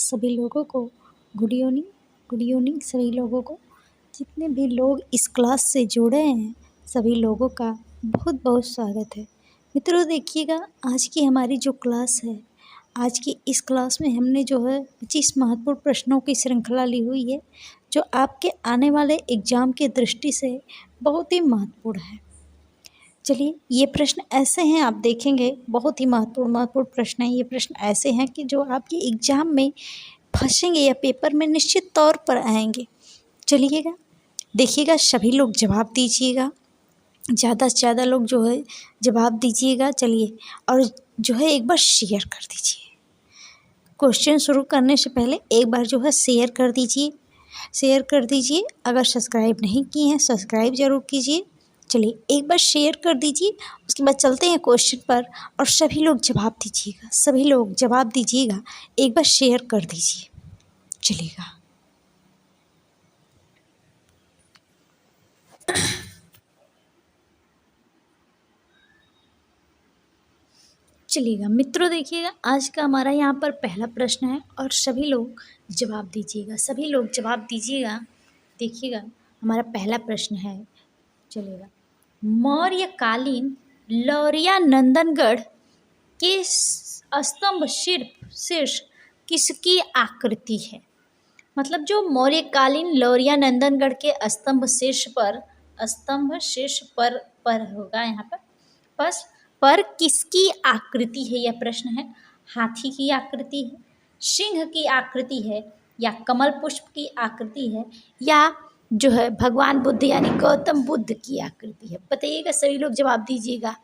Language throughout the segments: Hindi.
सभी लोगों को गुड इवनिंग। गुड इवनिंग सभी लोगों को, जितने भी लोग इस क्लास से जुड़े हैं सभी लोगों का बहुत बहुत स्वागत है। मित्रों देखिएगा, आज की हमारी जो क्लास है, आज की इस क्लास में हमने जो है 25 महत्वपूर्ण प्रश्नों की श्रृंखला ली हुई है, जो आपके आने वाले एग्ज़ाम की दृष्टि से बहुत ही महत्वपूर्ण है। चलिए, ये प्रश्न ऐसे हैं, आप देखेंगे बहुत ही महत्वपूर्ण प्रश्न हैं। ये प्रश्न ऐसे हैं कि जो आपके एग्ज़ाम में फंसेंगे या पेपर में निश्चित तौर पर आएंगे। चलिएगा, देखिएगा, सभी लोग जवाब दीजिएगा, ज़्यादा से ज़्यादा लोग जो है जवाब दीजिएगा। चलिए, और जो है एक बार शेयर कर दीजिए। क्वेश्चन शुरू करने से पहले एक बार जो है शेयर कर दीजिए। अगर सब्सक्राइब नहीं किए हैं सब्सक्राइब ज़रूर कीजिए। चलिए, एक बार शेयर कर दीजिए, उसके बाद चलते हैं क्वेश्चन पर और सभी लोग जवाब दीजिएगा। एक बार शेयर कर दीजिए। चलिएगा, मित्रों देखिएगा, आज का हमारा यहाँ पर पहला प्रश्न है और सभी लोग जवाब दीजिएगा। देखिएगा, हमारा पहला प्रश्न है। चलिएगा, मौर्यकालीन लौरिया नंदनगढ़ के स्तंभ शीर्ष किसकी आकृति है? मतलब जो मौर्यकालीन लौरिया नंदनगढ़ के स्तंभ शीर्ष पर होगा यहाँ पर किसकी आकृति है? यह प्रश्न है। हाथी की आकृति है, सिंह की आकृति है, या कमल पुष्प की आकृति है, या जो है भगवान बुद्ध यानी गौतम बुद्ध की आकृति है? बताइएगा, सभी लोग जवाब दीजिएगा।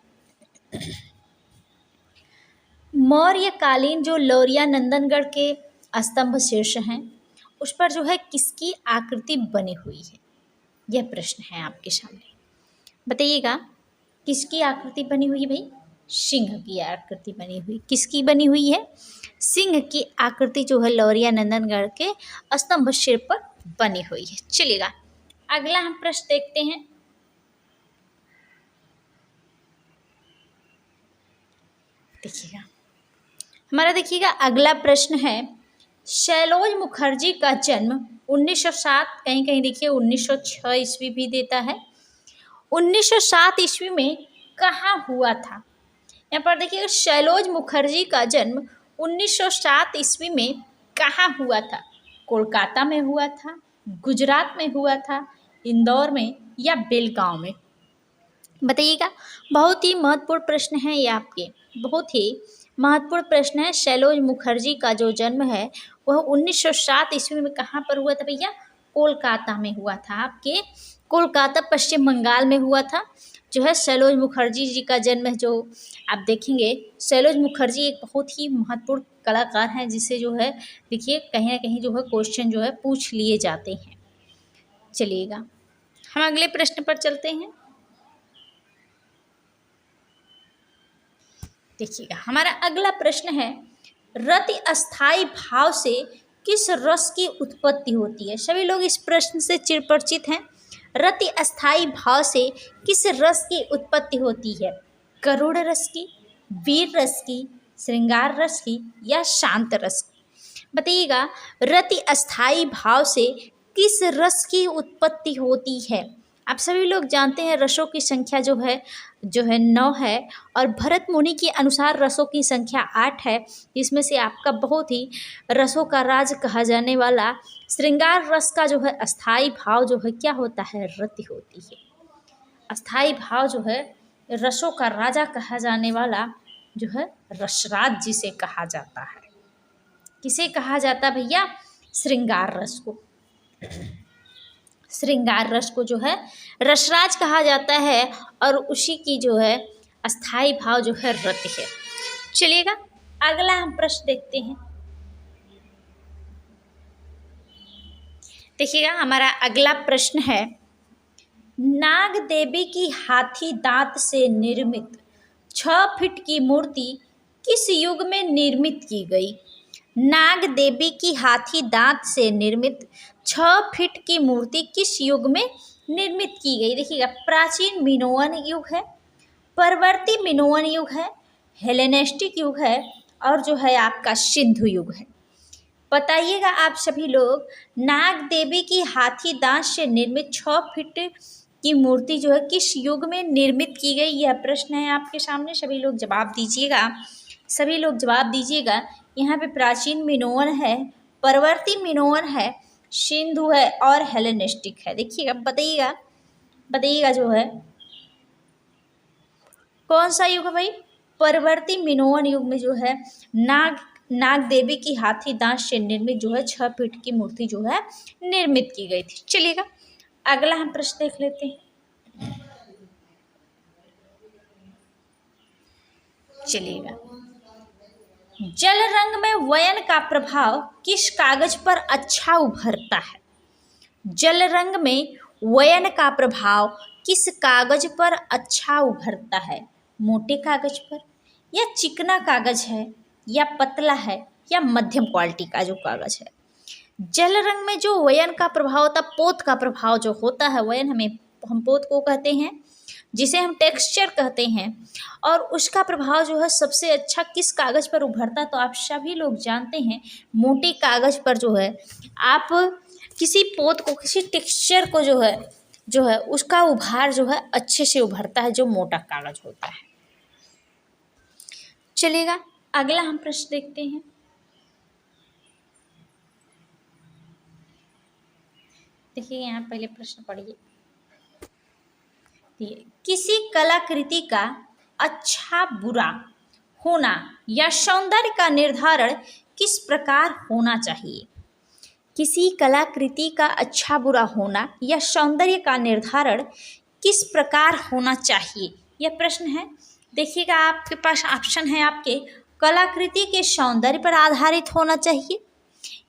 मौर्यकालीन जो लौरिया नंदनगढ़ के स्तंभ शीर्ष हैं उस पर जो है किसकी आकृति बनी हुई है? यह प्रश्न है आपके सामने। बताइएगा, किसकी आकृति बनी हुई है भाई? सिंह की आकृति बनी हुई। किसकी बनी हुई है? सिंह की आकृति जो है लौरिया नंदनगढ़ के स्तंभ शीर्ष पर बनी हुई है। चलिएगा, अगला हम प्रश्न देखते हैं। देखिएगा, अगला प्रश्न है, सैलोज मुखर्जी का जन्म 1907, कहीं देखिए 1906 ईस्वी भी देता है, 1907 ईस्वी में कहाँ हुआ था? यहाँ पर देखिए, सैलोज मुखर्जी का जन्म 1907 ईस्वी में कहाँ हुआ था? कोलकाता में हुआ था, गुजरात में हुआ था, इंदौर में, या बेलगांव में? बताइएगा, बहुत ही महत्वपूर्ण प्रश्न है ये आपके, बहुत ही महत्वपूर्ण प्रश्न है। सैलोज मुखर्जी का जो जन्म है वह 1907 ईस्वी में कहाँ पर हुआ था भैया? कोलकाता में हुआ था। आपके कोलकाता पश्चिम बंगाल में हुआ था। जो है सैलोज मुखर्जी जी का जन्म है, जो आप देखेंगे, सैलोज मुखर्जी एक बहुत ही महत्वपूर्ण कलाकार हैं, जिसे जो है देखिए कहीं ना कहीं जो है क्वेश्चन जो है पूछ लिए जाते हैं। चलिएगा, हम अगले प्रश्न पर चलते हैं। देखिएगा, हमारा अगला प्रश्न है, रति अस्थाई भाव से किस रस की उत्पत्ति होती है? सभी लोग इस प्रश्न से चिरपरिचित हैं। रति अस्थाई भाव से किस रस की उत्पत्ति होती है? करुण रस की, वीर रस की, श्रृंगार रस की, या शांत रस की? बताइएगा, रति अस्थाई भाव से किस रस की उत्पत्ति होती है? आप सभी लोग जानते हैं रसों की संख्या जो है 9 है, और भरत मुनि के अनुसार रसों की संख्या 8 है। इसमें से आपका बहुत ही रसों का राज कहा जाने वाला श्रृंगार रस का जो है अस्थाई भाव जो है क्या होता है? रति होती है। अस्थाई भाव जो है रसों का राजा कहा जाने वाला जो है रसराज जिसे कहा जाता है। किसे कहा जाता है भैया? श्रृंगार रस को। श्रृंगार रस को जो है रसराज कहा जाता है, और उसी की जो है अस्थाई भाव जो है रति है। चलिएगा, अगला हम प्रश्न देखते हैं। देखिएगा, हमारा अगला प्रश्न है, नाग देवी की हाथी दांत से निर्मित 6 फीट की मूर्ति किस युग में निर्मित की गई? नाग देवी की हाथी दांत से निर्मित 6 फीट की मूर्ति किस युग में निर्मित की गई? देखिएगा, प्राचीन मिनोअन युग है, परवर्ती मिनोअन युग है, हेलेनिस्टिक युग है, और जो है आपका सिंधु युग है। बताइएगा आप सभी लोग, नाग देवी की हाथी दांत से निर्मित 6 फीट की मूर्ति जो है किस युग में निर्मित की गई? यह प्रश्न है आपके सामने, सभी लोग जवाब दीजिएगा, सभी लोग जवाब दीजिएगा। यहाँ पे प्राचीन मिनोअन है, परवर्ती मिनोअन है, सिंधु है और हेलेनिस्टिक है। देखिएगा, बताइएगा बताइएगा जो है कौन सा युग है भाई? परवर्ती मिनोअन युग में जो है नाग देवी की हाथी दांत से निर्मित जो है 6 फीट की मूर्ति जो है निर्मित की गई थी। चलिएगा, अगला हम प्रश्न देख लेते हैं। चलिएगा, जल रंग में वयन का प्रभाव किस कागज पर अच्छा उभरता है? जल रंग में वयन का प्रभाव किस कागज पर अच्छा उभरता है? मोटे कागज पर, या चिकना कागज है, या पतला है, या मध्यम क्वालिटी का जो कागज है? जल रंग में जो वयन का प्रभाव होता है, पोत का प्रभाव जो होता है, वयन हम पोत को कहते हैं, जिसे हम टेक्सचर कहते हैं, और उसका प्रभाव जो है सबसे अच्छा किस कागज पर उभरता है? तो आप सभी लोग जानते हैं, मोटे कागज पर जो है आप किसी पोत को, किसी टेक्सचर को जो है उसका उभार जो है अच्छे से उभरता है, जो मोटा कागज होता है। चलिएगा, अगला हम प्रश्न देखते हैं। देखिए, यहाँ पहले प्रश्न पढ़िए। किसी कलाकृति का अच्छा बुरा होना या सौंदर्य का निर्धारण किस प्रकार होना चाहिए? किसी कलाकृति का अच्छा बुरा होना या सौंदर्य का निर्धारण किस प्रकार होना चाहिए, यह प्रश्न है। देखिएगा, आपके पास ऑप्शन है आपके, कलाकृति के सौंदर्य पर आधारित होना चाहिए,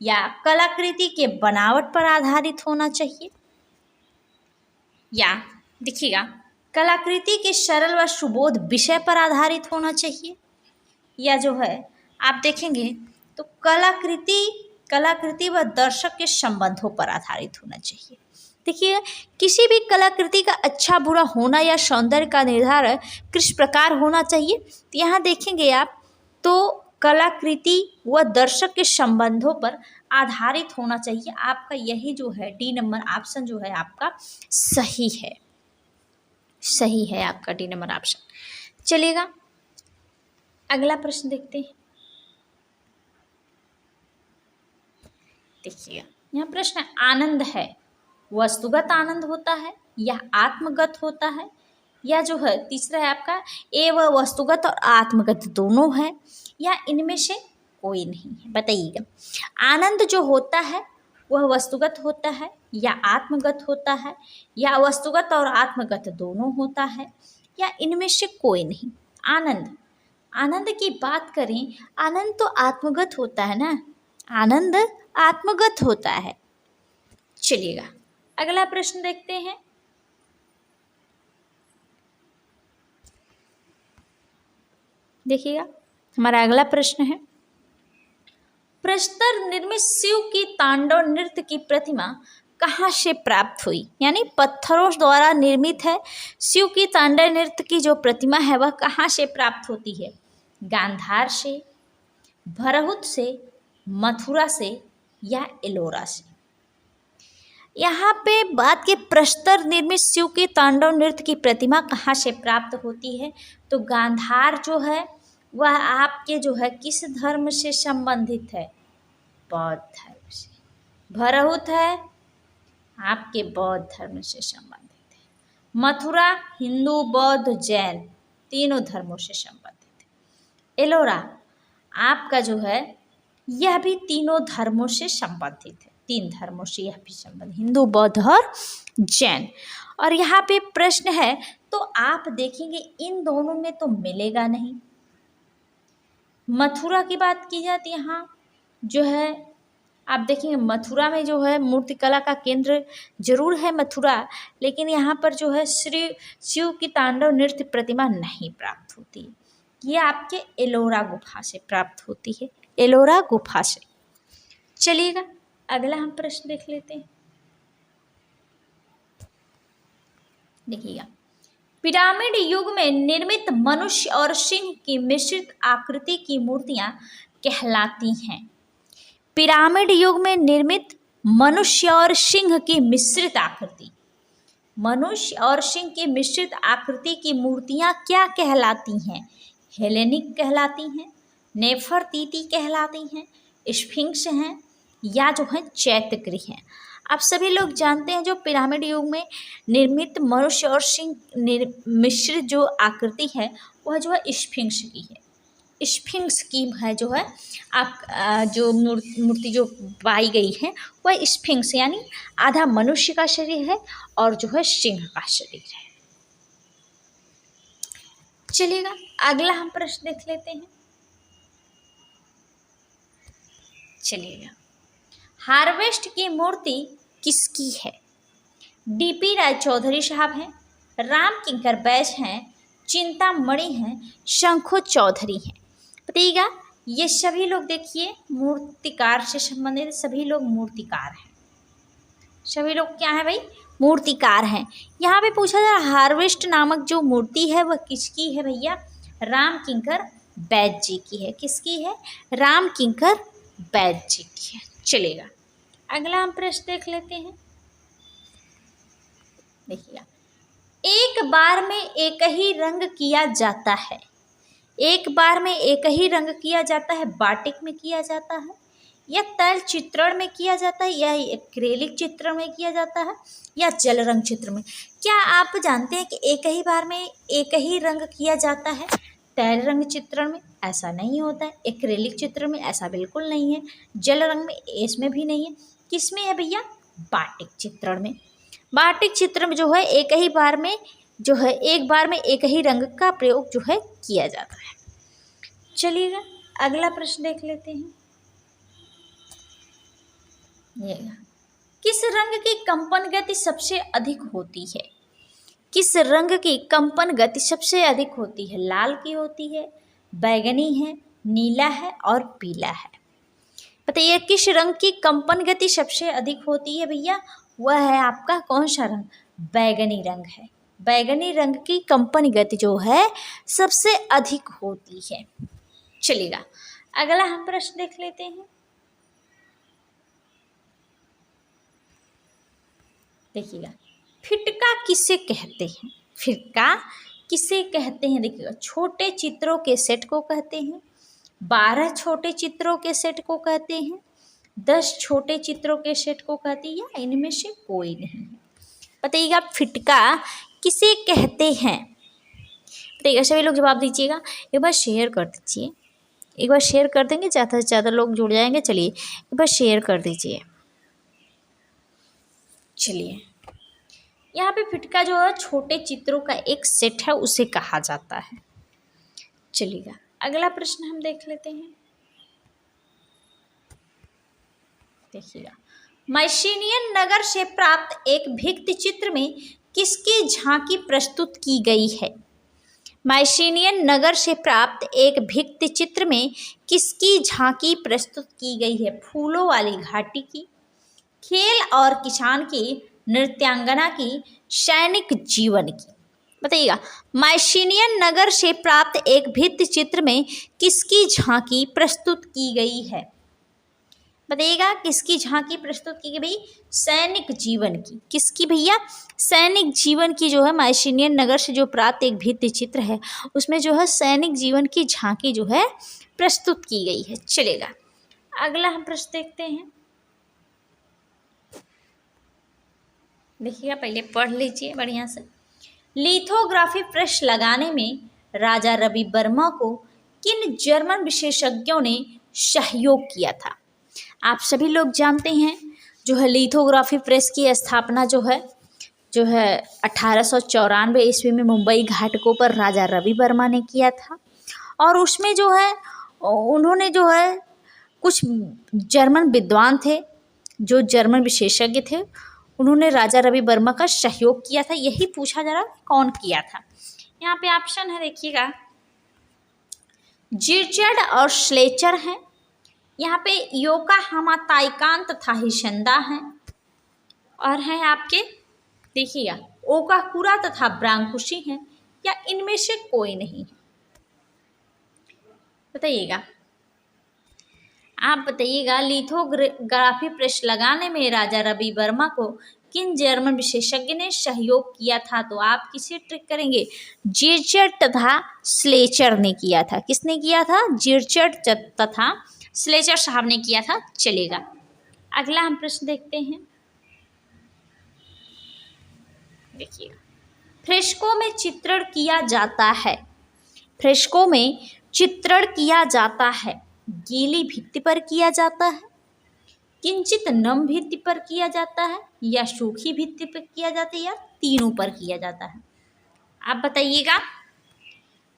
या कलाकृति के बनावट पर आधारित होना चाहिए, या देखिएगा कलाकृति के सरल व सुबोध विषय पर आधारित होना चाहिए, या जो है आप देखेंगे तो कलाकृति व दर्शक के संबंधों पर आधारित होना चाहिए। देखिए, किसी भी कलाकृति का अच्छा बुरा होना या सौंदर्य का निर्धारण किस प्रकार होना चाहिए, तो यहाँ देखेंगे आप तो कलाकृति व दर्शक के संबंधों पर आधारित होना चाहिए। आपका यही जो है डी नंबर ऑप्शन जो है आपका सही है, सही है आपका डी नंबर ऑप्शन। चलिएगा, अगला प्रश्न देखते हैं। देखिएगा, यहाँ प्रश्न है, आनंद है वस्तुगत आनंद होता है या आत्मगत होता है, या जो है तीसरा है आपका वह वस्तुगत और आत्मगत दोनों है, या इनमें से कोई नहीं है? बताइएगा, आनंद जो होता है वह वस्तुगत होता है या आत्मगत होता है, या वस्तुगत और आत्मगत दोनों होता है, या इनमें से कोई नहीं? आनंद की बात करें, आनंद तो आत्मगत होता है ना, आनंद आत्मगत होता है। चलिएगा, अगला प्रश्न देखते हैं। देखिएगा, हमारा अगला प्रश्न है, प्रस्तर निर्मित शिव की तांडव नृत्य की प्रतिमा कहाँ से प्राप्त हुई? यानी पत्थरों द्वारा निर्मित है शिव की तांडव नृत्य की जो प्रतिमा है वह कहाँ से प्राप्त होती है? गांधार से, भरहुत से, मथुरा से, या एलोरा से? यहाँ पे बात की प्रस्तर निर्मित शिव की तांडव नृत्य की प्रतिमा कहाँ से प्राप्त होती है? तो गांधार जो है वह आपके जो है किस धर्म से संबंधित है? बौद्ध धर्म से। भरहुत है आपके बौद्ध धर्म से संबंधित है। मथुरा हिंदू, बौद्ध, जैन तीनों धर्मों से संबंधित है। एलोरा आपका जो है यह भी तीनों धर्मों से संबंधित है, 3 धर्मों से यह भी संबंधित, हिंदू, बौद्ध और जैन। और यहाँ पे प्रश्न है तो आप देखेंगे इन दोनों में तो मिलेगा नहीं। मथुरा की बात की जाती है, यहाँ जो है आप देखेंगे मथुरा में जो है मूर्तिकला का केंद्र जरूर है मथुरा, लेकिन यहाँ पर जो है श्री शिव की तांडव नृत्य प्रतिमा नहीं प्राप्त होती। ये आपके एलोरा गुफा से प्राप्त होती है, एलोरा गुफा से। चलिएगा, अगला हम प्रश्न देख लेते हैं। देखिएगा, पिरामिड युग में निर्मित मनुष्य और सिंह की मिश्रित आकृति की मूर्तियां कहलाती हैं। पिरामिड युग में निर्मित मनुष्य और सिंह की मिश्रित आकृति, मनुष्य और सिंह की मिश्रित आकृति की मूर्तियां क्या कहलाती हैं? हेलेनिक कहलाती हैं, नेफरतीति कहलाती हैं, स्फिंक्स हैं, या जो है चैत्यगृह हैं। आप सभी लोग जानते हैं जो पिरामिड युग में निर्मित मनुष्य और सिंह मिश्रित जो आकृति है वह जो है स्फिंक्स की है। स्फिंक्स की है जो है आप जो मूर्ति जो पाई गई है वह स्फिंक्स यानी आधा मनुष्य का शरीर है और जो है सिंह का शरीर है। चलिएगा अगला हम प्रश्न देख लेते हैं। चलिएगा, हार्वेस्ट की मूर्ति किसकी है? डीपी राय चौधरी साहब हैं, राम किंकर बैस हैं, चिंतामणि हैं, शंखु चौधरी हैं। बताइएगा, ये सभी लोग देखिए मूर्तिकार से संबंधित सभी लोग मूर्तिकार हैं। सभी लोग क्या है भाई? मूर्तिकार हैं। यहाँ पे पूछा जा रहा हार्वेस्ट नामक जो मूर्ति है वह किसकी है भैया? राम किंकर बैस जी की है। किसकी है? राम किंकर बैस जी की है। चलेगा अगला हम प्रश्न देख लेते हैं। देखिएगा, एक बार में एक ही रंग किया जाता है, एक बार में एक ही रंग किया जाता है, बाटिक में किया जाता है या तैल चित्रण में किया जाता है या एक्रेलिक चित्रण में किया जाता है या जल रंग चित्र में? क्या आप जानते हैं कि एक ही बार में एक ही रंग किया जाता है? तैल रंग चित्रण में ऐसा नहीं होता है, एक्रेलिक चित्र में ऐसा बिल्कुल नहीं है, जल रंग में इसमें भी नहीं है। किस में है भैया? बाटिक चित्रण में। बाटिक चित्र में जो है एक ही बार में जो है एक बार में एक ही रंग का प्रयोग जो है किया जाता है। चलिएगा अगला प्रश्न देख लेते हैं। किस रंग की कंपन गति सबसे अधिक होती है? किस रंग की कंपन गति सबसे अधिक होती है? लाल की होती है, बैगनी है, नीला है और पीला है। बताइए किस रंग की कंपन गति सबसे अधिक होती है भैया? वह है आपका कौन सा रंग? बैगनी रंग है। बैगनी रंग की कंपन गति जो है सबसे अधिक होती है। चलिएगा अगला हम प्रश्न देख लेते हैं। देखिएगा, फिटका किसे कहते हैं? फिटका किसे कहते हैं? देखिएगा, छोटे चित्रों के सेट को कहते हैं, 12 छोटे चित्रों के सेट को कहते हैं, 10 छोटे चित्रों के सेट को कहते हैं या इनमें से कोई नहीं है। बताइएगा फिटका किसे कहते हैं? बताइएगा सभी लोग जवाब दीजिएगा। एक बार शेयर कर दीजिए, एक बार शेयर कर देंगे, ज़्यादा से ज़्यादा लोग जुड़ जाएंगे। चलिए एक बार शेयर कर दीजिए। चलिए यहाँ पे फिटका जो है छोटे चित्रों का एक सेट है, उसे कहा जाता है। चलिएगा अगला प्रश्न हम देख लेते हैं। देखिएगा, मैसीनियन नगर से प्राप्त एक भित्ति चित्र में किसकी झांकी प्रस्तुत की गई है? मैसीनियन नगर से प्राप्त एक भित्ति चित्र में किसकी झांकी प्रस्तुत की गई है? फूलों वाली घाटी की, खेल और किसान की, नृत्यांगना की, सैनिक जीवन की। बताइएगा, मैसीनियन नगर से प्राप्त एक भित्ति चित्र में किसकी झांकी प्रस्तुत की गई है? बताइएगा किसकी झांकी प्रस्तुत की गई? सैनिक जीवन की। किसकी भैया? सैनिक जीवन की जो है मैसीनियन नगर से जो प्राप्त एक भित्ति चित्र है उसमें जो है सैनिक जीवन की झांकी जो है प्रस्तुत की गई है। चलेगा अगला हम प्रश्न देखते हैं। देखिएगा पहले पढ़ लीजिए बढ़िया से। लिथोग्राफी प्रेस लगाने में राजा रवि वर्मा को किन जर्मन विशेषज्ञों ने सहयोग किया था? आप सभी लोग जानते हैं जो है लिथोग्राफी प्रेस की स्थापना जो है 1894 ईस्वी में मुंबई घाटकों पर राजा रवि वर्मा ने किया था। और उसमें जो है उन्होंने जो है कुछ जर्मन विद्वान थे जो जर्मन विशेषज्ञ थे, उन्होंने राजा रवि वर्मा का सहयोग किया था। यही पूछा जा रहा है कौन किया था। यहाँ पे ऑप्शन है देखिएगा, जिर्चर्ड और श्लेचर हैं, यहाँ पे योकाहामा ताइकान तथा हिशंदा हैं, और हैं आपके देखिएगा ओकाकुरा तथा ब्रांकुशी हैं, या इनमें से कोई नहीं है। बताइएगा आप बताइएगा, लिथोग्राफी प्रेस लगाने में राजा रवि वर्मा को किन जर्मन विशेषज्ञ ने सहयोग किया था? तो आप किसे ट्रिक करेंगे? जिर्चट तथा स्लेचर ने किया था। किसने किया था? जिर्चट तथा स्लेचर साहब ने किया था। चलेगा, अगला हम प्रश्न देखते हैं। देखिएगा, फ्रेस्को में चित्रण किया जाता है। फ्रेस्को में चित्रण किया जाता है, गीली भित्ति पर किया जाता है, किंचित नम भित्ति पर किया जाता है, या सूखी भित्ति पर किया जाता है, या तीनों पर किया जाता है? आप बताइएगा।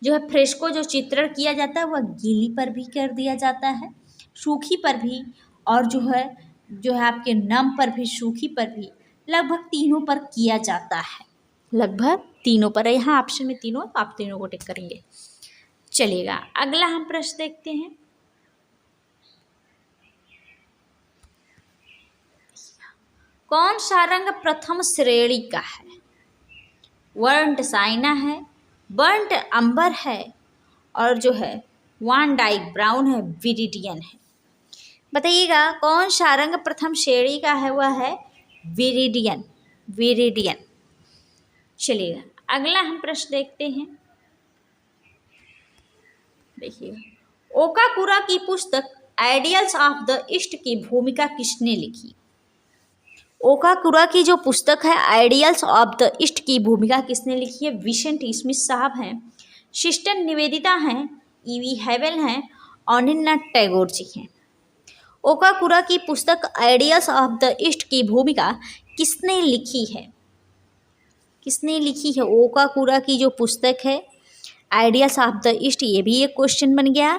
जो है फ्रेस्को जो चित्रण किया जाता है वह गीली पर भी कर दिया जाता है, सूखी पर भी, और जो है आपके नम पर भी, सूखी पर भी, लगभग तीनों पर किया जाता है। लगभग तीनों पर है, यहाँ ऑप्शन में तीनों, तो आप तीनों को टिक करेंगे। चलेगा, अगला हम प्रश्न देखते हैं। कौन सा रंग प्रथम श्रेणी का है? बर्न्ट साइना है, बर्न्ट अंबर है, और जो है वान डाइक ब्राउन है, विरिडियन है। बताइएगा कौन सा रंग प्रथम श्रेणी का है? वह है विरिडियन, विरिडियन। चलिएगा, अगला हम प्रश्न देखते हैं। देखिएगा, ओकाकुरा की पुस्तक आइडियल्स ऑफ द ईस्ट की भूमिका किसने लिखी? ओकाकुरा की जो पुस्तक है आइडियल्स ऑफ द ईस्ट की भूमिका किसने लिखी है? विसेंट स्मिथ साहब हैं, सिस्टर निवेदिता हैं, ईवी हैवेल हैं, अनिन्ना टैगोर जी हैं। ओकाकुरा की पुस्तक आइडियल्स ऑफ द ईस्ट की भूमिका किसने लिखी है? किसने लिखी है? ओकाकुरा की जो पुस्तक है आइडियल्स ऑफ द ईस्ट, ये भी एक क्वेश्चन बन गया।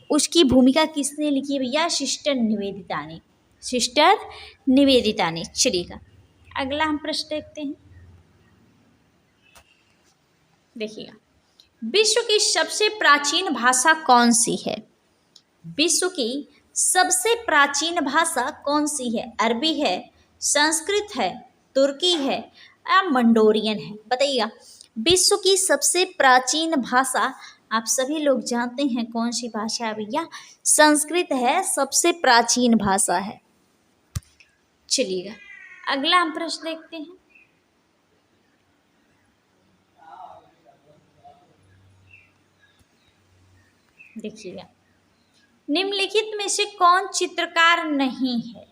उसकी भूमिका किसने लिखी है भैया? सिस्टर निवेदिता ने, सिस्टर निवेदिता ने। चलिएगा, अगला हम प्रश्न देखते हैं। देखिएगा, विश्व की सबसे प्राचीन भाषा कौन सी है? विश्व की सबसे प्राचीन भाषा कौन सी है? अरबी है, संस्कृत है, तुर्की है, या मंडोरियन है? बताइएगा, विश्व की सबसे प्राचीन भाषा आप सभी लोग जानते हैं कौन सी भाषा है भैया? संस्कृत है, सबसे प्राचीन भाषा है। चलिएगा, अगला हम प्रश्न देखते हैं। देखिएगा, निम्नलिखित में से कौन चित्रकार नहीं है?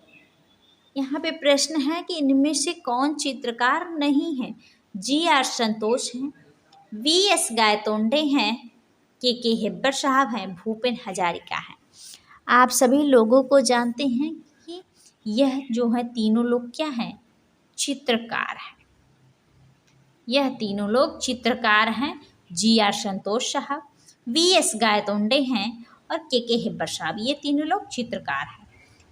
यहाँ पे प्रश्न है कि इनमें से कौन चित्रकार नहीं है? जी.आर. संतोष हैं, वी.एस. गायतोंडे हैं, के हेब्बर साहब हैं, भूपेन हजारिका हैं। आप सभी लोगों को जानते हैं कि यह जो है तीनों लोग क्या हैं? चित्रकार हैं। यह तीनों लोग चित्रकार हैं। जी.आर. संतोष साहब, वी.एस. गायतोंडे हैं, और के हेब्बर साहब, ये तीनों लोग चित्रकार हैं।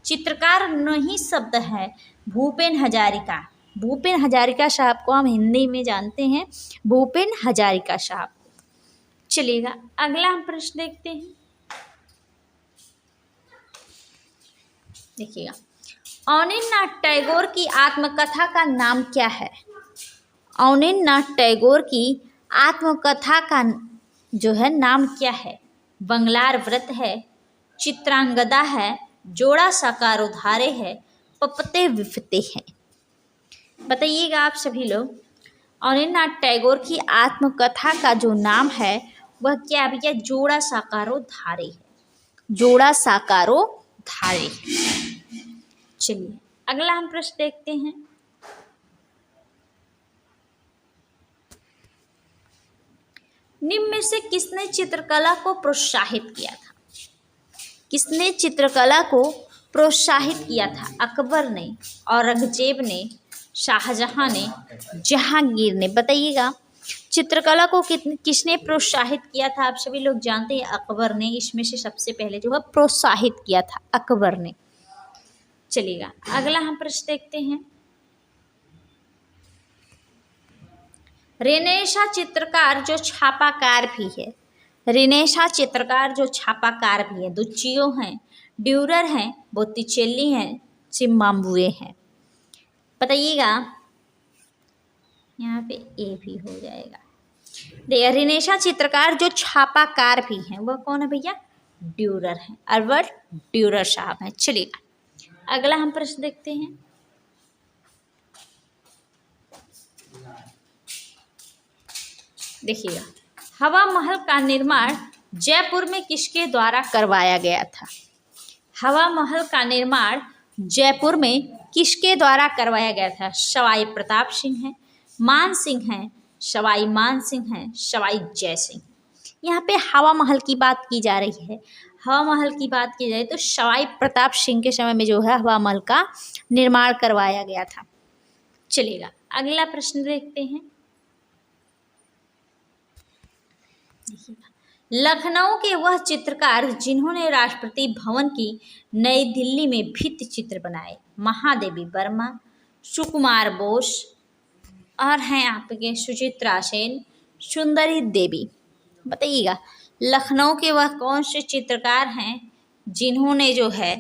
चित्रकार नहीं शब्द है भूपेन हजारिका। भूपेन हजारिका साहब को हम हिंदी में जानते हैं भूपेन हजारिका साहब। चलिएगा, अगला हम प्रश्न देखते हैं। देखिएगा, अनिन्नाथ टैगोर की आत्मकथा का नाम क्या है? अनिन्नाथ टैगोर की आत्मकथा का जो है नाम क्या है? बंगलार व्रत है, चित्रांगदा है, जोड़ा साकारोधारे है, पपते विफते हैं। बताइएगा आप सभी लोग, अनिन्नाथ टैगोर की आत्मकथा का जो नाम है वह क्या भैया? जोड़ा साकारोधारे है, जोड़ा साकारोधारे है। चलिए, अगला हम प्रश्न देखते हैं। निम्न में से किसने चित्रकला को प्रोत्साहित किया था? किसने चित्रकला को प्रोत्साहित किया था? अकबर ने, औरंगजेब ने, शाहजहां ने, जहांगीर ने? बताइएगा, चित्रकला को किसने प्रोत्साहित किया था? आप सभी लोग जानते हैं अकबर ने। इसमें से सबसे पहले जो है प्रोत्साहित किया था अकबर ने। चलिएगा, अगला हम प्रश्न देखते हैं। रेनेसा चित्रकार जो छापाकार भी है, रेनेसा चित्रकार जो छापाकार भी है, दुच्चियो हैं, ड्यूरर हैं, बोत्तिचेल्ली हैं, चिम्माम्बुए हैं। बताइएगा, यहाँ पे ए भी हो जाएगा। रेनेसा चित्रकार जो छापाकार भी हैं वह कौन है भैया? ड्यूरर हैं, अल्बर्ट ड्यूरर साहब हैं। चलिएगा अगला हम प्रश्न देखते हैं। देखिएगा, हवा महल का निर्माण जयपुर में किसके द्वारा करवाया गया था? हवा महल का निर्माण जयपुर में किसके द्वारा करवाया गया था? सवाई प्रताप सिंह हैं, मान सिंह हैं, सवाई मान सिंह हैं, सवाई जय सिंह। यहाँ पे हवा महल की बात की जा रही है। हवा महल की बात की जाए तो सवाई प्रताप सिंह के समय में जो है हवा महल का निर्माण करवाया गया था। चलिएगा अगला प्रश्न देखते हैं। लखनऊ के वह चित्रकार जिन्होंने राष्ट्रपति भवन की नई दिल्ली में भित्ति चित्र बनाए, महादेवी वर्मा, सुकुमार बोस और हैं आपके सुचित्रा सेन, सुंदरी देवी। बताइएगा लखनऊ के वह कौन से चित्रकार हैं जिन्होंने जो है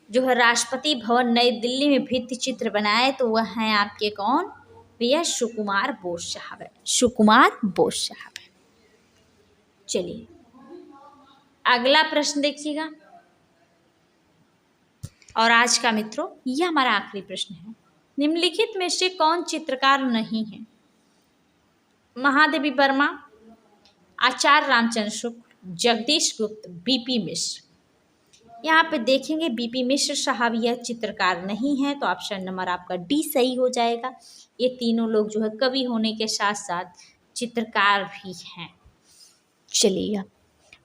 राष्ट्रपति भवन नई दिल्ली में भित्ति चित्र बनाए? तो वह हैं आपके कौन भैया? सुकुमार बोस साहब है, सुकुमार बोस साहब है। चलिए अगला प्रश्न देखिएगा। और आज का मित्रों यह हमारा आखिरी प्रश्न है। निम्नलिखित में से कौन चित्रकार नहीं है? महादेवी वर्मा, आचार्य रामचंद्र शुक्ल, जगदीश गुप्त, बीपी मिश्र। यहाँ पे देखेंगे बीपी मिश्र साहब यह चित्रकार नहीं है, तो ऑप्शन नंबर आपका डी सही हो जाएगा। ये तीनों लोग जो है कवि होने के साथ साथ चित्रकार भी हैं। चलिएगा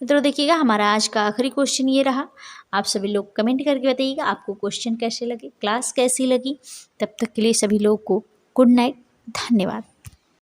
मित्रों देखिएगा हमारा आज का आखिरी क्वेश्चन ये रहा। आप सभी लोग कमेंट करके बताइएगा आपको क्वेश्चन कैसे लगे, क्लास कैसी लगी। तब तक के लिए सभी लोग को गुड नाइट, धन्यवाद।